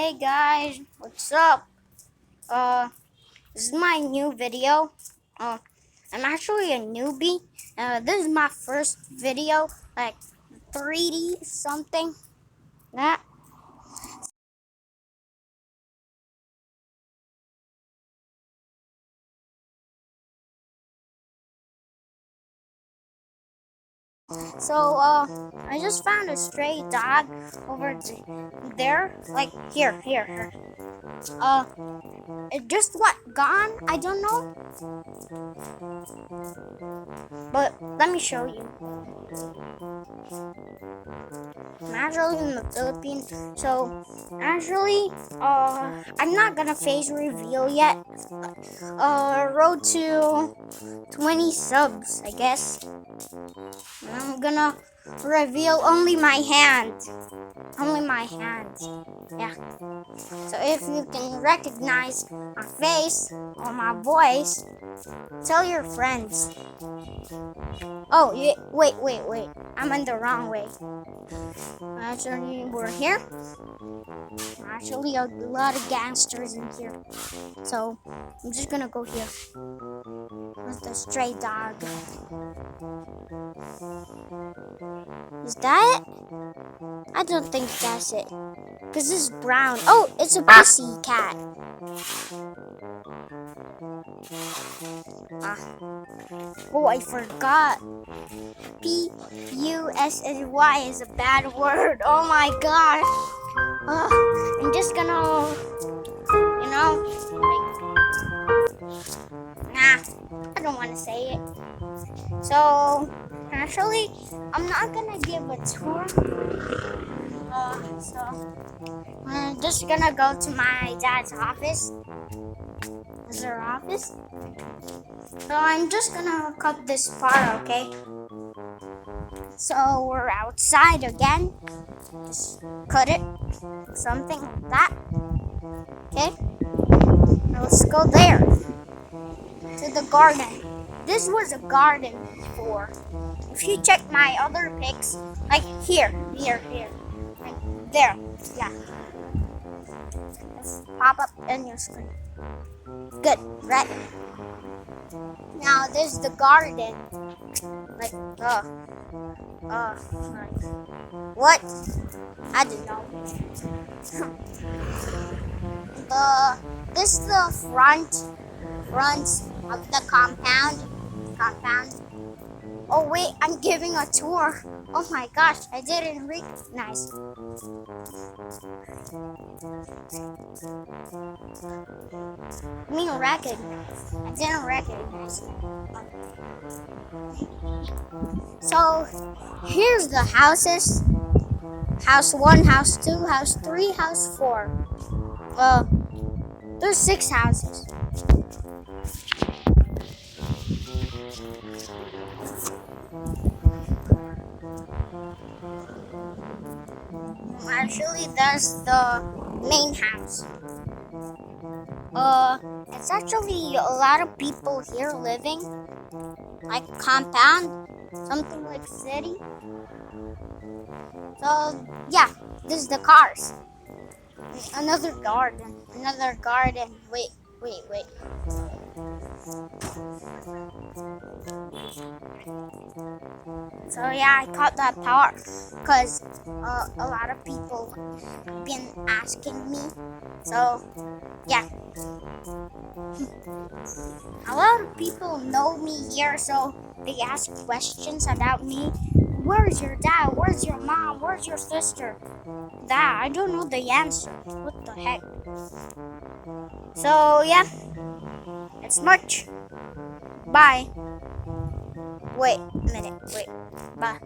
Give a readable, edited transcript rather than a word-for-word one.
Hey guys, what's up? This is my new video. I'm actually a newbie. This is my first video, like 3D something. That. I just found a stray dog over there. Like here. Uh, it just gone? I don't know. But let me show you. I'm actually in the Philippines, so actually, I'm not gonna face reveal yet. Road to 20 subs, I guess. And I'm gonna reveal only my hand. Only my hands. Yeah. So if you can recognize my face or my voice, tell your friends. Oh, wait. I'm in the wrong way. Actually, we're here. Actually, a lot of gangsters in here. So, I'm just gonna go here. With the stray dog. Is that it? I don't think that's it. Because this is brown. Oh, it's a pussy cat. Oh, I forgot. P-U-S-S-Y is a bad word. Oh my gosh. I'm just gonna, nah, I don't want to say it. So, actually, I'm not gonna give a tour. I'm just gonna go to my dad's office. Is there an office? So I'm just gonna cut this part, okay? So we're outside again. Just cut it. Something like that. Okay? Now let's go there. To the garden. This was a garden before. If you check my other pics, like here. Like there. Yeah. Let's pop up in your screen. Good, right? Now this is the garden. Like, what? I don't know. This is the front of the compound. Oh wait, I'm giving a tour. Oh my gosh, I didn't recognize. I didn't recognize. So here's the houses. House 1, house 2, house 3, house 4. There's 6 houses. Actually, that's the main house. It's actually a lot of people here living, like compound, something like city. So yeah, this is the cars. Another garden. Wait. So yeah, I caught that part because a lot of people been asking me. So yeah, a lot of people know me here, so they ask questions about me. Where's your dad? Where's your mom? Where's your sister? That I don't know the answer. What the heck? So yeah, it's much. Bye. Wait a minute. Bye.